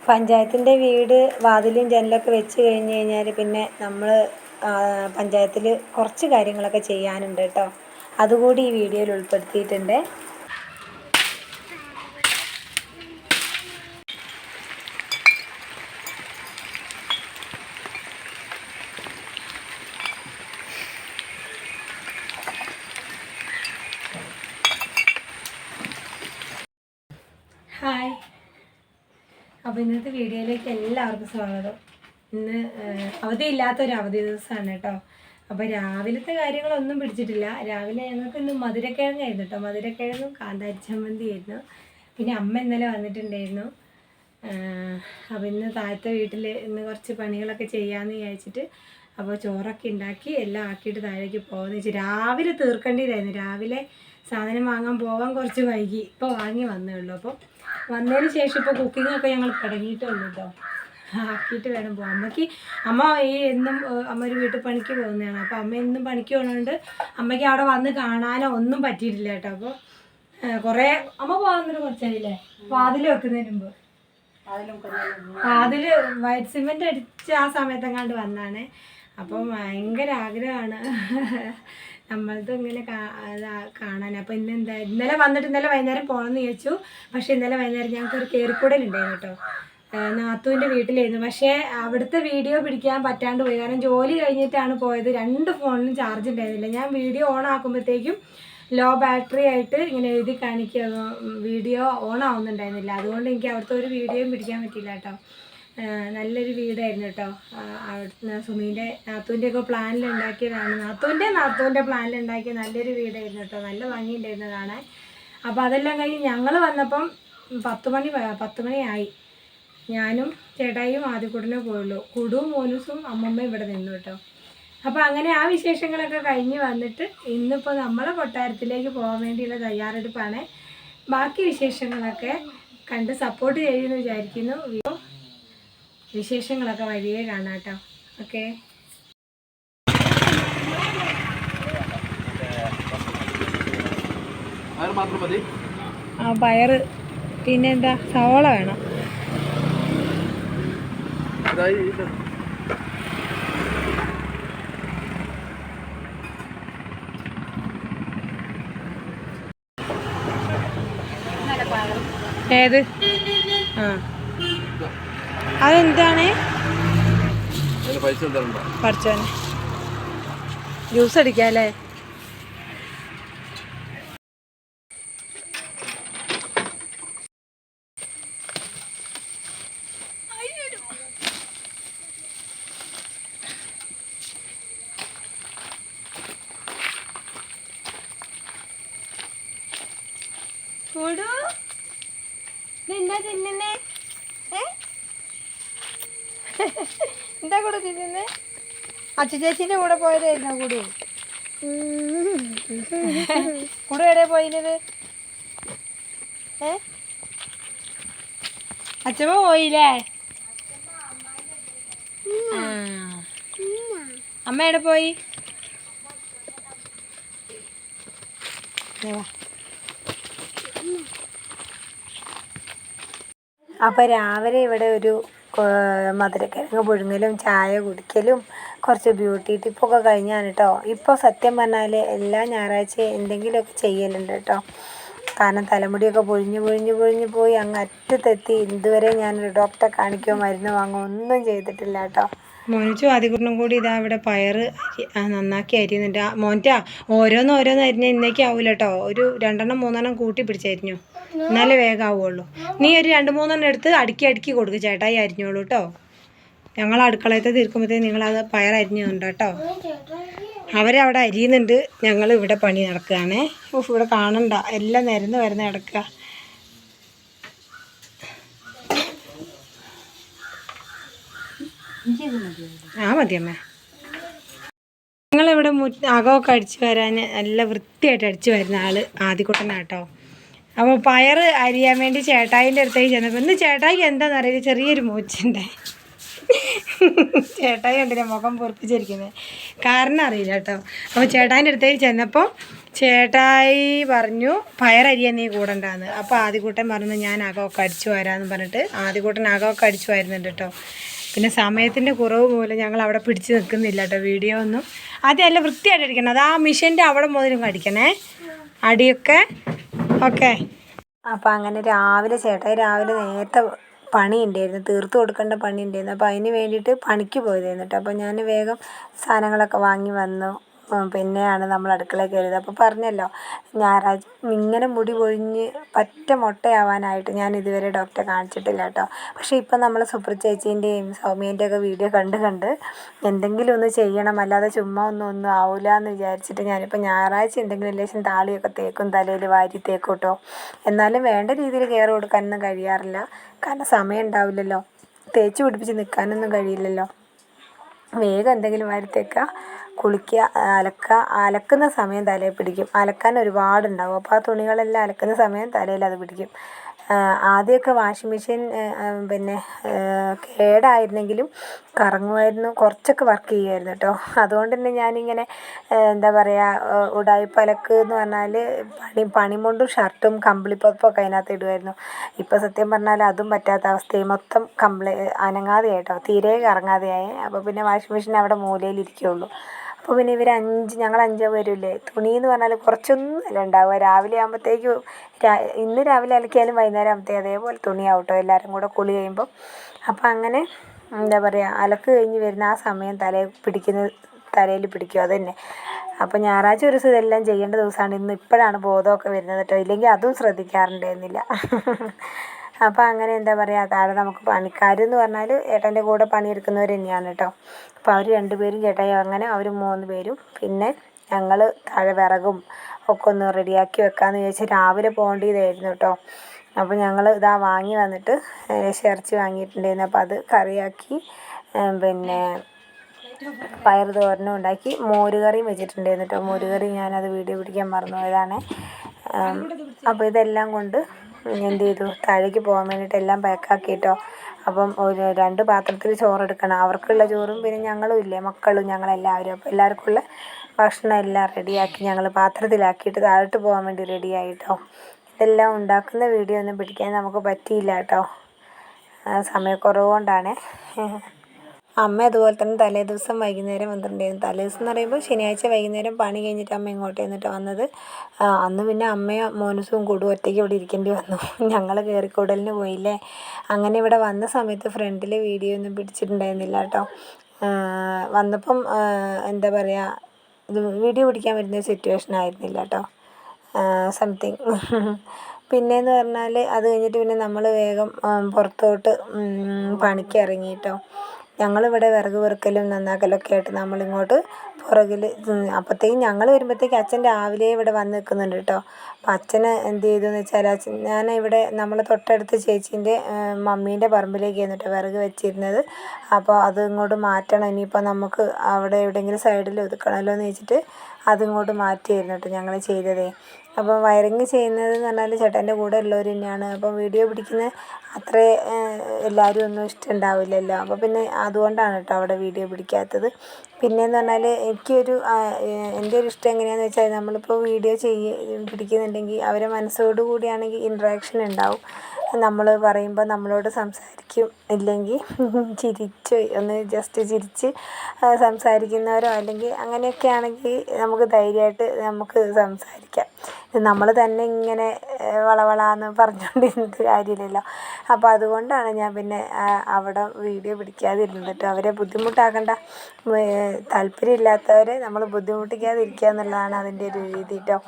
പഞ്ചായത്തിൻ്റെ വീട് വാതിലും ജനലൊക്കെ വെച്ച് കഴിഞ്ഞ് കഴിഞ്ഞാൽ പിന്നെ നമ്മൾ പഞ്ചായത്തിൽ കുറച്ച് കാര്യങ്ങളൊക്കെ ചെയ്യാനുണ്ട് കേട്ടോ. അതുകൂടി ഈ വീഡിയോയിൽ ഉൾപ്പെടുത്തിയിട്ടുണ്ട്. ഹായ്, അപ്പോൾ ഇന്നത്തെ വീഡിയോയിലേക്ക് എല്ലാവർക്കും സ്വാഗതം. ഇന്ന് അവധിയില്ലാത്തൊരു അവധി ദിവസമാണ് കേട്ടോ. അപ്പോൾ രാവിലത്തെ കാര്യങ്ങളൊന്നും പിടിച്ചിട്ടില്ല. രാവിലെ ഞങ്ങൾക്ക് ഇന്ന് മധുരക്കിഴങ്ങായിരുന്നു കേട്ടോ. മധുരക്കിഴങ്ങും കാന്താരി ചമ്മന്തി ആയിരുന്നു. പിന്നെ അമ്മ ഇന്നലെ വന്നിട്ടുണ്ടായിരുന്നു. അപ്പോൾ ഇന്ന് താഴത്തെ വീട്ടിൽ ഇന്ന് കുറച്ച് പണികളൊക്കെ ചെയ്യാമെന്ന് വിചാരിച്ചിട്ട് അപ്പോൾ ചോറൊക്കെ ഉണ്ടാക്കി എല്ലാം ആക്കിയിട്ട് താഴേക്ക് പോകുമെന്ന് വെച്ചാൽ രാവിലെ തീർക്കേണ്ടതായിരുന്നു. രാവിലെ സാധനം വാങ്ങാൻ പോകാൻ കുറച്ച് വൈകി, ഇപ്പോൾ വാങ്ങി വന്നേ ഉള്ളൂ. അപ്പോൾ വന്നതിന് ശേഷം ഇപ്പോൾ കുക്കിങ്ങൊക്കെ ഞങ്ങൾ തുടങ്ങിയിട്ടുള്ളൂ കേട്ടോ. ആക്കിയിട്ട് വേണം പോകാൻ. അമ്മ എന്നും അമ്മ ഒരു വീട്ടിൽ പണിക്ക് പോകുന്നതാണ്. അപ്പോൾ അമ്മ എന്നും പണിക്ക് പോകുന്നതുകൊണ്ട് അമ്മയ്ക്ക് അവിടെ വന്ന് കാണാനോ ഒന്നും പറ്റിയിട്ടില്ല കേട്ടോ. അപ്പോൾ കുറേ അമ്മ പോകുന്നതിന് കുറച്ചായില്ലേ വാതിൽ വെക്കുന്നതിന് മുമ്പ് വാതിൽ വൈറ്റ് സിമെൻ്റ് അടിച്ച് ആ സമയത്തെങ്ങാണ്ട് വന്നാണ്. അപ്പം ഭയങ്കര ആഗ്രഹമാണ് നമ്മളത് ഇങ്ങനെ കാണാൻ. അപ്പോൾ ഇന്നലെ വന്നിട്ട് ഇന്നലെ വൈകുന്നേരം പോകണമെന്ന് ചോദിച്ചു. പക്ഷേ ഇന്നലെ വൈകുന്നേരം ഞങ്ങൾക്കൊരു കയറിക്കൂടലുണ്ടായിരുന്നു കേട്ടോ. നാത്തൂൻ്റെ വീട്ടിലായിരുന്നു. പക്ഷേ അവിടുത്തെ വീഡിയോ പിടിക്കാൻ പറ്റാണ്ട് പോയി. കാരണം ജോലി കഴിഞ്ഞിട്ടാണ് പോയത്. 2 ഫോണിലും ചാർജ് ഉണ്ടായിരുന്നില്ല. ഞാൻ വീഡിയോ ഓൺ ആക്കുമ്പോഴത്തേക്കും ലോ ബാറ്ററി ആയിട്ട് ഇങ്ങനെ എഴുതി കാണിക്കുക, വീഡിയോ ഓൺ ആവുന്നുണ്ടായിരുന്നില്ല. അതുകൊണ്ട് എനിക്ക് അവിടുത്തെ ഒരു വീഡിയോയും പിടിക്കാൻ പറ്റില്ല കേട്ടോ. നല്ലൊരു വീടായിരുന്നു കേട്ടോ. അവിടുത്തെ സുമീൻ്റെ നാത്തൂൻ്റെയൊക്കെ പ്ലാനിലുണ്ടാക്കിയതാണ്. നാത്തൂൻ്റെ പ്ലാനിലുണ്ടാക്കിയ നല്ലൊരു വീടായിരുന്നു കേട്ടോ. നല്ല ഭംഗിയുണ്ടായിരുന്നു കാണാൻ. അപ്പോൾ അതെല്ലാം കഴിഞ്ഞ് ഞങ്ങൾ വന്നപ്പം 10 മണിയായി. ഞാനും ചേട്ടായിയും ആദ്യക്കൂടനെ പോയുള്ളൂ. കുടും മോനുസും അമ്മമ്മ ഇവിടെ നിന്നു കേട്ടോ. അപ്പോൾ അങ്ങനെ ആ വിശേഷങ്ങളൊക്കെ കഴിഞ്ഞ് വന്നിട്ട് ഇന്നിപ്പോൾ നമ്മളെ കൊട്ടാരത്തിലേക്ക് പോകാൻ വേണ്ടിയുള്ള തയ്യാറെടുപ്പാണ്. ബാക്കി വിശേഷങ്ങളൊക്കെ കണ്ട് സപ്പോർട്ട് ചെയ്യുമെന്ന് വിചാരിക്കുന്നു. വിശേഷങ്ങളൊക്കെ വഴിയേ കാണാം കേട്ടോ. ഓക്കെ, പയറ് പിന്നെന്താ സവോള വേണം. ഏത് അതെന്താണ് പഠിച്ചോനെ ജ്യൂസ് അടിക്കാല്ലേ? എന്താ തിന്നുന്നേ? എന്താ കൂടെ തിന്നുന്നേ? അച്ചു ചേച്ചീൻ്റെ കൂടെ പോയതായിരുന്നു. കൂടെ എവിടെ പോയിന്നത്? അച്ഛമ്മ പോയില്ലേ? അമ്മ എവിടെ പോയി? അപ്പോൾ രാവിലെ ഇവിടെ ഒരു മധുരക്കിഴങ്ങ് പുഴുങ്ങലും ചായ കുടിക്കലും കുറച്ച് ബ്യൂട്ടി ടിപ്പൊക്കെ കഴിഞ്ഞാണ് കേട്ടോ. ഇപ്പോൾ സത്യം പറഞ്ഞാൽ എല്ലാ ഞായറാഴ്ചയും എന്തെങ്കിലുമൊക്കെ ചെയ്യലുണ്ട് കേട്ടോ. കാരണം തലമുടിയൊക്കെ പൊഴിഞ്ഞ് പോയി അങ്ങ് അറ്റത്തെത്തി. ഇതുവരെ ഞാനൊരു ഡോക്ടറെ കാണിക്കുകയോ മരുന്ന് വാങ്ങുകയോ ഒന്നും ചെയ്തിട്ടില്ല കേട്ടോ. മോനിച്ചും ആദ്യകൂറിനും കൂടി ഇതാ ഇവിടെ പയറ് നന്നാക്കി അരിയുന്നുണ്ട്. മോൻറ്റാ ഓരോന്ന് അരിഞ്ഞാൽ ഇന്നേക്ക് ആവില്ല കേട്ടോ. ഒരു 2-3 കൂട്ടി പിടിച്ചരിഞ്ഞു, എന്നാലേ വേഗം ആവുള്ളൂ. നീ ഒരു 2-3 എടുത്ത് അടുക്കി കൊടുക്കുക. ചേട്ടായി അരിഞ്ഞോളൂ കേട്ടോ. ഞങ്ങൾ അടുക്കളയത്തെ തീർക്കുമ്പോഴത്തേക്ക് നിങ്ങളത് പയർ അരിഞ്ഞുണ്ട് കേട്ടോ. അവരവിടെ അരിയുന്നുണ്ട്, ഞങ്ങൾ ഇവിടെ പണി നടക്കുകയാണേ. ഇവിടെ കാണണ്ട, എല്ലാം നിരന്ന് കിടക്കുക. മതിയമ്മേ. ഞങ്ങളിവിടെ അകമൊക്കെ അടിച്ചു വരാൻ നല്ല വൃത്തിയായിട്ട് അടിച്ചു വരുന്ന ആള് ആദ്യക്കുട്ടനാട്ടോ. അപ്പോൾ പയർ അരിയാൻ വേണ്ടി ചേട്ടായിൻ്റെ അടുത്തേക്ക് ചെന്നപ്പോൾ ഇന്ന് ചേട്ടായിക്ക് എന്താണെന്നറിയില്ല, ചെറിയൊരു മൂച്ചുണ്ട്. ചേട്ടായി കണ്ടില്ല മുഖം പൊറിപ്പിച്ചിരിക്കുന്നത്, കാരണം അറിയില്ല കേട്ടോ. അപ്പോൾ ചേട്ടായിൻ്റെ അടുത്തേക്ക് ചെന്നപ്പോൾ ചേട്ടായി പറഞ്ഞു പയറരിയാൻ നീ കൂടണ്ടാന്ന്. അപ്പോൾ ആദ്യകൂട്ടൻ പറഞ്ഞു ഞാൻ അകമൊക്കെ അടിച്ചു വരാമെന്ന് പറഞ്ഞിട്ട് ആദ്യകൂട്ടൻ അകമൊക്കെ അടിച്ചു വരുന്നുണ്ട് കേട്ടോ. പിന്നെ സമയത്തിൻ്റെ കുറവ് മൂലം ഞങ്ങൾ അവിടെ പിടിച്ച് നിൽക്കുന്നില്ല കേട്ടോ. വീഡിയോ ഒന്നും ആദ്യം നല്ല വൃത്തിയായിട്ട് അടിക്കണം. അത് ആ മിഷീൻ്റെ അവിടെ മുതലും അടിക്കണേ അടിയൊക്കെ. ഓക്കെ. അപ്പോൾ അങ്ങനെ ചേട്ടായി രാവിലെ നേരത്തെ പണി ഉണ്ടായിരുന്നു, തീർത്ത് കൊടുക്കേണ്ട പണി ഉണ്ടായിരുന്നു. അപ്പോൾ അതിന് വേണ്ടിയിട്ട് പണിക്ക് പോയതായിരുന്നു കേട്ടോ. അപ്പോൾ ഞാൻ വേഗം സാധനങ്ങളൊക്കെ വാങ്ങി വന്നു. പിന്നെയാണ് നമ്മൾ അടുക്കളയിൽ കയറിയത്. അപ്പോൾ പറഞ്ഞല്ലോ ഞായറാഴ്ച ഇങ്ങനെ മുടി പൊഴിഞ്ഞ് പറ്റ മുട്ടയാവാനായിട്ട് ഞാൻ ഇതുവരെ ഡോക്ടറെ കാണിച്ചിട്ടില്ല കേട്ടോ. പക്ഷേ ഇപ്പം നമ്മൾ സുപ്ര ചേച്ചീൻ്റെയും സൗമ്യേൻ്റെയൊക്കെ വീഡിയോ കണ്ട് എന്തെങ്കിലും ഒന്ന് ചെയ്യണം, അല്ലാതെ ചുമ്മാ ഒന്നും ആവില്ല എന്ന് വിചാരിച്ചിട്ട് ഞാനിപ്പോൾ ഞായറാഴ്ച എന്തെങ്കിലും ലേശം താളിയൊക്കെ തേക്കും, തലയിൽ വാരി തേക്കും കേട്ടോ. എന്നാലും വേണ്ട രീതിയിൽ കെയർ കൊടുക്കാനൊന്നും കഴിയാറില്ല, കാരണം സമയം ഉണ്ടാവില്ലല്ലോ, തേച്ച് പിടിപ്പിച്ച് നിൽക്കാനൊന്നും കഴിയില്ലല്ലോ. വേഗം എന്തെങ്കിലും വാരി തേക്കുക, കുളിക്കുക, അലക്കുന്ന സമയം തലയിൽ പിടിക്കും. അലക്കാൻ ഒരുപാടുണ്ടാവും, അപ്പോൾ ആ തുണികളെല്ലാം അലക്കുന്ന സമയം തലയിൽ അത് പിടിക്കും. ആദ്യമൊക്കെ വാഷിംഗ് മെഷീൻ പിന്നെ കേടായിരുന്നെങ്കിലും കറങ്ങുമായിരുന്നു, കുറച്ചൊക്കെ വർക്ക് ചെയ്യുമായിരുന്നു കേട്ടോ. അതുകൊണ്ട് തന്നെ ഞാനിങ്ങനെ എന്താ പറയുക ഉടായിപ്പ് അലക്ക് എന്ന് പറഞ്ഞാൽ പണിമുണ്ടും ഷർട്ടും കമ്പിളിപ്പൊക്കെ അതിനകത്ത് ഇടുമായിരുന്നു. ഇപ്പോൾ സത്യം പറഞ്ഞാൽ അതും പറ്റാത്ത അവസ്ഥയായി, മൊത്തം അനങ്ങാതെ കേട്ടോ, തീരെ കറങ്ങാതെയായി. അപ്പോൾ പിന്നെ വാഷിംഗ് മെഷീൻ അവിടെ മൂലയിലിരിക്കുകയുള്ളൂ. അപ്പോൾ പിന്നെ ഞങ്ങൾ 5 പേരില്ലേ, തുണി എന്ന് പറഞ്ഞാൽ കുറച്ചൊന്നും അല്ല ഉണ്ടാവുക. രാവിലെ ആകുമ്പോഴത്തേക്കും ഇന്ന് രാവിലെ അലക്കിയാലും വൈകുന്നേരം ആകുമ്പോഴത്തേക്കും അതേപോലെ തുണിയാവും കേട്ടോ, എല്ലാവരും കൂടെ കുളി കഴിയുമ്പോൾ. അപ്പോൾ അങ്ങനെ എന്താ പറയുക അലക്ക് കഴിഞ്ഞ് വരുന്ന ആ സമയം തലയിൽ പിടിക്കും അത് തന്നെ. അപ്പോൾ ഞായറാഴ്ച ഒരു ദിവസം ഇതെല്ലാം ചെയ്യേണ്ട ദിവസമാണ്. ഇപ്പോഴാണ് ബോധമൊക്കെ വരുന്നത് കേട്ടോ, ഇല്ലെങ്കിൽ അതും ശ്രദ്ധിക്കാറുണ്ടായിരുന്നില്ല. അപ്പോൾ അങ്ങനെ എന്താ പറയുക താഴെ നമുക്ക് പണിക്കാരെന്ന് പറഞ്ഞാൽ ഏട്ടൻ്റെ കൂടെ പണിയെടുക്കുന്നവർ തന്നെയാണ് കേട്ടോ. അപ്പോൾ അവർ 2 പേരും ചേട്ടായി, അങ്ങനെ അവർ 3 പേരും. പിന്നെ ഞങ്ങൾ താഴെ വിറകും ഒക്കെ ഒന്ന് റെഡിയാക്കി വെക്കാമെന്ന് വിചാരിച്ച് രാവിലെ പോകേണ്ടതായിരുന്നു കേട്ടോ. അപ്പോൾ ഞങ്ങൾ ഇതാ വാങ്ങി വന്നിട്ട് ഇറച്ചി വാങ്ങിയിട്ടുണ്ടായിരുന്നു. അപ്പോൾ അത് കറിയാക്കി, പിന്നെ പയർ തോരനും ഉണ്ടാക്കി, മോരുകറിയും വെച്ചിട്ടുണ്ടായിരുന്നു കേട്ടോ. മോരുകറി ഞാനത് വീഡിയോ പിടിക്കാൻ മറന്നുപോയതാണ്. അപ്പോൾ ഇതെല്ലാം കൊണ്ട് എന്ത് ചെയ്തു, താഴേക്ക് പോകാൻ വേണ്ടിയിട്ട് എല്ലാം പാക്കാക്കി കേട്ടോ. അപ്പം 2 പാത്രത്തിൽ ചോറെടുക്കണം, അവർക്കുള്ള ചോറും പിന്നെ ഞങ്ങളും ഇല്ലേ മക്കളും ഞങ്ങളെല്ലാവരും. അപ്പോൾ എല്ലാവർക്കുള്ള ഭക്ഷണം എല്ലാം റെഡിയാക്കി ഞങ്ങൾ പാത്രത്തിലാക്കിയിട്ട് താഴോട്ട് പോകാൻ വേണ്ടി റെഡിയായി കേട്ടോ. ഇതെല്ലാം ഉണ്ടാക്കുന്ന വീഡിയോ ഒന്നും പിടിക്കാൻ നമുക്ക് പറ്റിയില്ല കേട്ടോ, സമയക്കുറവ് കൊണ്ടാണ്. അമ്മ അതുപോലെ തന്നെ തലേ ദിവസം വൈകുന്നേരം വന്നിട്ടുണ്ടായിരുന്നു. തലേ ദിവസം എന്ന് പറയുമ്പോൾ ശനിയാഴ്ച വൈകുന്നേരം പണി കഴിഞ്ഞിട്ട് അമ്മ ഇങ്ങോട്ട് വന്നിട്ട് വന്നത്. അന്ന് പിന്നെ അമ്മയും മോനുസും കൂടും ഒറ്റയ്ക്ക് ഇവിടെ ഇരിക്കേണ്ടി വന്നു, ഞങ്ങൾ കയറിക്കൂടലിന് പോയില്ലേ. അങ്ങനെ ഇവിടെ വന്ന സമയത്ത് ഫ്രണ്ടിൽ വീഡിയോ ഒന്നും പിടിച്ചിട്ടുണ്ടായിരുന്നില്ല കേട്ടോ. വന്നപ്പം എന്താ പറയുക ഇത് വീഡിയോ പിടിക്കാൻ പറ്റുന്ന സിറ്റുവേഷൻ ആയിരുന്നില്ല കേട്ടോ, സംതിങ്. പിന്നെയെന്ന് പറഞ്ഞാൽ അത് കഴിഞ്ഞിട്ട് പിന്നെ നമ്മൾ വേഗം പുറത്തോട്ട് പണിക്ക് ഇറങ്ങി കേട്ടോ. ഞങ്ങളിവിടെ വിറക് പെറുക്കലും നന്നാക്കലൊക്കെ ആയിട്ട് നമ്മളിങ്ങോട്ട് പുറകിൽ. അപ്പോഴത്തേക്കും ഞങ്ങൾ വരുമ്പോഴത്തേക്കും അച്ഛൻ രാവിലെ ഇവിടെ വന്ന് നിൽക്കുന്നുണ്ട് കേട്ടോ. അപ്പം അച്ഛന് എന്ത് ചെയ്തെന്ന് വെച്ചാൽ ഞാൻ ഇവിടെ നമ്മൾ തൊട്ടടുത്ത് ചേച്ചീൻ്റെ മമ്മീൻ്റെ പറമ്പിലേക്ക് എന്നിട്ട് വിറക് വെച്ചിരുന്നത്. അപ്പോൾ അത് ഇങ്ങോട്ട് മാറ്റണം, ഇനിയിപ്പോൾ നമുക്ക് അവിടെ എവിടെയെങ്കിലും സൈഡിൽ ഒതുക്കണമല്ലോ എന്ന് വെച്ചിട്ട് അതിങ്ങോട്ട് മാറ്റിയായിരുന്നു കേട്ടോ ഞങ്ങൾ ചെയ്തതേ. അപ്പോൾ വയറിങ് ചെയ്യുന്നതെന്ന് പറഞ്ഞാൽ ചേട്ടൻ്റെ കൂടെ ഉള്ളവർ തന്നെയാണ്. അപ്പോൾ വീഡിയോ പിടിക്കുന്ന അത്ര എല്ലാവരും ഒന്നും ഇഷ്ടമുണ്ടാവില്ലല്ലോ. അപ്പോൾ പിന്നെ അതുകൊണ്ടാണ് കേട്ടോ അവിടെ വീഡിയോ പിടിക്കാത്തത്. പിന്നെയെന്ന് പറഞ്ഞാൽ എൻ്റെ ഒരു ഇഷ്ടം എങ്ങനെയാണെന്ന് വെച്ചാൽ നമ്മളിപ്പോൾ വീഡിയോ പിടിക്കുന്നുണ്ടെങ്കിൽ അവരെ മനസ്സോടു കൂടിയാണെങ്കിൽ ഇൻട്രാക്ഷൻ ഉണ്ടാവും. നമ്മൾ പറയുമ്പോൾ നമ്മളോട് സംസാരിക്കും, ഇല്ലെങ്കിൽ ഒന്ന് ജസ്റ്റ് ചിരിച്ച് സംസാരിക്കുന്നവരോ അല്ലെങ്കിൽ അങ്ങനെയൊക്കെ ആണെങ്കിൽ നമുക്ക് ധൈര്യമായിട്ട് നമുക്ക് സംസാരിക്കാം. നമ്മൾ തന്നെ ഇങ്ങനെ വളവളാന്ന് പറഞ്ഞുകൊണ്ടിരുന്നിട്ട് കാര്യമില്ലല്ലോ. അപ്പോൾ അതുകൊണ്ടാണ് ഞാൻ പിന്നെ അവിടെ വീഡിയോ പിടിക്കാതിരുന്നത് കേട്ടോ. അവരെ ബുദ്ധിമുട്ടാക്കണ്ട, താല്പര്യമില്ലാത്തവരെ നമ്മൾ ബുദ്ധിമുട്ടിക്കാതിരിക്കുക എന്നുള്ളതാണ് അതിൻ്റെ ഒരു രീതി കേട്ടോ.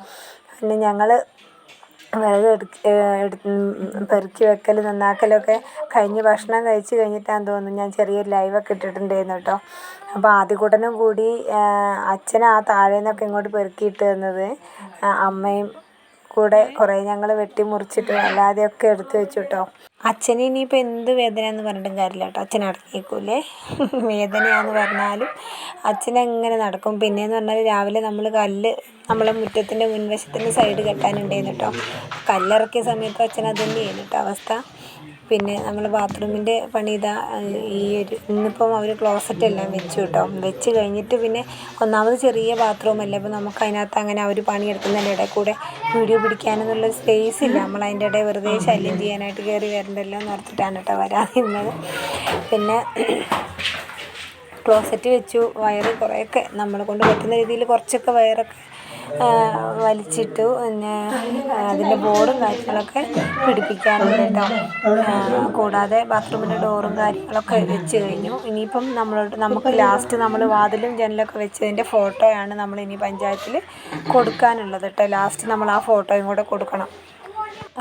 പിന്നെ ഞങ്ങൾ വിറക് പെറുക്കി വെക്കൽ നന്നാക്കലൊക്കെ കഴിഞ്ഞ് ഭക്ഷണം കഴിച്ച് കഴിഞ്ഞിട്ടാണെന്ന് തോന്നുന്നു ഞാൻ ചെറിയൊരു ലൈവൊക്കെ ഇട്ടിട്ടുണ്ടായിരുന്നു കേട്ടോ. അപ്പോൾ ആദ്യകൂട്ടനും കൂടി അച്ഛൻ ആ താഴെ നിന്നൊക്കെ ഇങ്ങോട്ട് പെറുക്കിയിട്ട് തന്നത്, അമ്മയും കൂടെ കുറേ ഞങ്ങൾ വെട്ടി മുറിച്ചിട്ട് അല്ലാതെയൊക്കെ എടുത്ത് വെച്ചു കേട്ടോ. അച്ഛന് ഇനിയിപ്പോൾ എന്ത് വേദനയാണെന്ന് പറഞ്ഞിട്ടും കാര്യമില്ല കേട്ടോ, അച്ഛൻ അടങ്ങിയേക്കൂലേ. വേദനയാണെന്ന് പറഞ്ഞാലും അച്ഛനങ്ങനെ നടക്കും. പിന്നെയെന്ന് പറഞ്ഞാൽ രാവിലെ നമ്മൾ നമ്മളെ മുറ്റത്തിൻ്റെ മുൻവശത്തിൻ്റെ സൈഡ് കെട്ടാനുണ്ടായിരുന്നു കേട്ടോ. കല്ലിറക്കിയ സമയത്ത് അച്ഛൻ അത് തന്നെയായിരുന്നു കേട്ടോ അവസ്ഥ. പിന്നെ നമ്മൾ ബാത്റൂമിൻ്റെ പണി ഇതാ ഇന്നിപ്പം അവർ ക്ലോസറ്റ് എല്ലാം വെച്ചു കേട്ടോ. വെച്ച് കഴിഞ്ഞിട്ട് പിന്നെ ഒന്നാമത് ചെറിയ ബാത്റൂമല്ലേ, അപ്പോൾ നമുക്ക് അതിനകത്ത് അങ്ങനെ അവർ പണിയെടുക്കുന്നതിൻ്റെ ഇടയിൽ കൂടെ വീഡിയോ പിടിക്കാനെന്നുള്ള സ്പേസ് ഇല്ല. നമ്മൾ അതിൻ്റെ ഇടയിൽ വെറുതെ ശല്യം ചെയ്യാനായിട്ട് കയറി വരണ്ടല്ലോ എന്ന് ഓർത്തിട്ടാണ് കേട്ടോ വരാതിരുന്നത്. പിന്നെ ക്ലോസറ്റ് വെച്ചു. വയറ് കുറേയൊക്കെ നമ്മളെ കൊണ്ട് പറ്റുന്ന രീതിയിൽ കുറച്ചൊക്കെ വയറൊക്കെ വലിച്ചിട്ടു. പിന്നെ അതിൻ്റെ ബോർഡും കാര്യങ്ങളൊക്കെ പിടിപ്പിക്കാനുണ്ട് കേട്ടോ. കൂടാതെ ബാത്റൂമിൻ്റെ ഡോറും കാര്യങ്ങളൊക്കെ വെച്ച് കഴിഞ്ഞു. ഇനിയിപ്പം നമുക്ക് ലാസ്റ്റ് നമ്മൾ വാതിലും ജനലൊക്കെ വെച്ചതിൻ്റെ ഫോട്ടോയാണ് നമ്മളിനി പഞ്ചായത്തിൽ കൊടുക്കാനുള്ളത് കേട്ടോ. ലാസ്റ്റ് നമ്മൾ ആ ഫോട്ടോയും കൂടെ കൊടുക്കണം.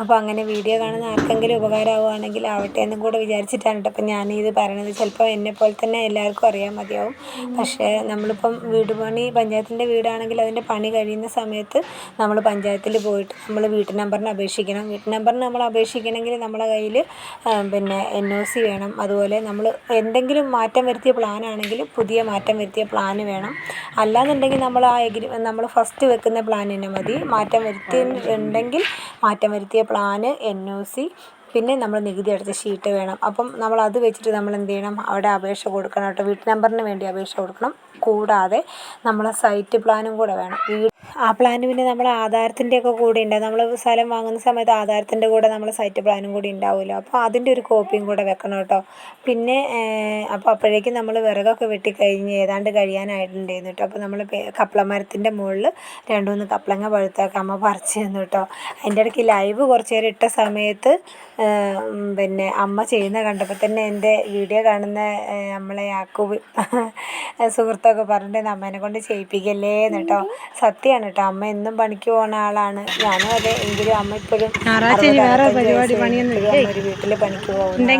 അപ്പോൾ അങ്ങനെ വീഡിയോ കാണുന്ന ആർക്കെങ്കിലും ഉപകാരമാവുകയാണെങ്കിൽ ആവട്ടെ എന്നും കൂടെ വിചാരിച്ചിട്ടാണ് കേട്ടോ അപ്പം ഞാനിത് പറയണത്. ചിലപ്പോൾ എന്നെപ്പോലെ തന്നെ എല്ലാവർക്കും അറിയാൻ മതിയാവും. പക്ഷേ നമ്മളിപ്പം വീട് പണി പഞ്ചായത്തിൻ്റെ വീടാണെങ്കിൽ അതിൻ്റെ പണി കഴിയുന്ന സമയത്ത് നമ്മൾ പഞ്ചായത്തിൽ പോയിട്ട് നമ്മൾ വീട്ട് നമ്പറിന് അപേക്ഷിക്കണം. വീട്ട് നമ്പറിന് നമ്മൾ അപേക്ഷിക്കണമെങ്കിൽ നമ്മളെ കയ്യിൽ പിന്നെ NOC വേണം. അതുപോലെ നമ്മൾ എന്തെങ്കിലും മാറ്റം വരുത്തിയ പ്ലാനാണെങ്കിൽ പുതിയ മാറ്റം വരുത്തിയ പ്ലാന് വേണം. അല്ലാന്നുണ്ടെങ്കിൽ നമ്മൾ നമ്മൾ ഫസ്റ്റ് വെക്കുന്ന പ്ലാൻ തന്നെ മതി. മാറ്റം വരുത്തിയിട്ടുണ്ടെങ്കിൽ മാറ്റം വരുത്തിയ പ്ലാന്, NOC, പിന്നെ നമ്മൾ നികുതി അടച്ച ഷീറ്റ് വേണം. അപ്പം നമ്മൾ അത് വെച്ചിട്ട് നമ്മൾ എന്ത് ചെയ്യണം, അവിടെ അപേക്ഷ കൊടുക്കണം കേട്ടോ. വീട്ട് നമ്പറിന് വേണ്ടി അപേക്ഷ കൊടുക്കണം. കൂടാതെ നമ്മളെ സൈറ്റ് പ്ലാനും കൂടെ വേണം. ആ പ്ലാന് പിന്നെ നമ്മൾ ആധാരത്തിൻ്റെയൊക്കെ കൂടെ ഉണ്ടാകും. നമ്മൾ സ്ഥലം വാങ്ങുന്ന സമയത്ത് ആധാരത്തിൻ്റെ കൂടെ നമ്മൾ സൈറ്റ് പ്ലാനും കൂടി ഉണ്ടാവുമല്ലോ. അപ്പോൾ അതിൻ്റെ ഒരു കോപ്പിയും കൂടെ വെക്കണം കേട്ടോ. പിന്നെ അപ്പോൾ അപ്പോഴേക്കും നമ്മൾ വിറകൊക്കെ വെട്ടിക്കഴിഞ്ഞ് ഏതാണ്ട് കഴിയാനായിട്ടുണ്ടായിരുന്നു കേട്ടോ. അപ്പോൾ നമ്മൾ കപ്ലമരത്തിൻ്റെ മുകളിൽ 2-3 കപ്ലങ്ങ പഴുത്തൊക്കെ അമ്മ പറിച്ച് തന്നു കേട്ടോ. അതിൻ്റെ ഇടയ്ക്ക് ലൈവ് കുറച്ച് നേരം ഇട്ട സമയത്ത് പിന്നെ അമ്മ ചെയ്യുന്ന കണ്ടപ്പോൾ തന്നെ എൻ്റെ വീഡിയോ കാണുന്ന നമ്മളെ യാക്കൂബ് സുഹൃത്തൊക്കെ പറഞ്ഞിട്ട് അമ്മേനെ കൊണ്ട് ചെയ്യിപ്പിക്കല്ലേ എന്ന് കേട്ടോ. സത്യമാണ് കേട്ടോ. അമ്മ എന്നും പണിക്ക് പോകുന്ന ആളാണ്. ഞാനും അതെ. എങ്കിലും അമ്മ ഇപ്പോഴും ഒരു വീട്ടിൽ പണിക്ക് പോകുന്ന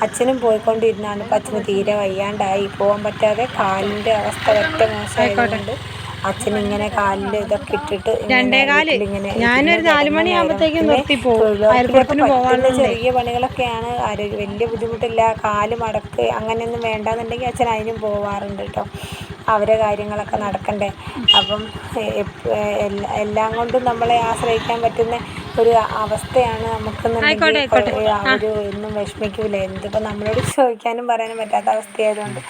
അച്ഛനും പോയിക്കൊണ്ടിരുന്നാണ്. ഇപ്പം അച്ഛന് തീരെ വയ്യാണ്ടായി, പോകാൻ പറ്റാതെ കാലിൻ്റെ അവസ്ഥ ഒറ്റ മോശമായതുകൊണ്ട് അച്ഛനിങ്ങനെ കാലിൽ ഇതൊക്കെ ഇട്ടിട്ട് ഞാനൊരു 4 മണിയാകുമ്പോഴത്തേക്കും നിർത്തി പോകും. ചെറിയ പണികളൊക്കെയാണ്. വലിയ ബുദ്ധിമുട്ടില്ല. കാല് മടക്ക് അങ്ങനെയൊന്നും വേണ്ടാന്നുണ്ടെങ്കിൽ അച്ഛൻ അതിനും പോവാറുണ്ട് കേട്ടോ. അവരെ കാര്യങ്ങളൊക്കെ നടക്കണ്ടേ. അപ്പം എല്ലാം കൊണ്ടും നമ്മളെ ആശ്രയിക്കാൻ പറ്റുന്ന ഒരു അവസ്ഥയാണ് നമുക്കെന്നുണ്ടെങ്കിൽ അവർ ഒന്നും വിഷമിക്കില്ല. എന്തിപ്പോൾ നമ്മളോട് ചോദിക്കാനും പറയാനും പറ്റാത്ത അവസ്ഥയായതുകൊണ്ട്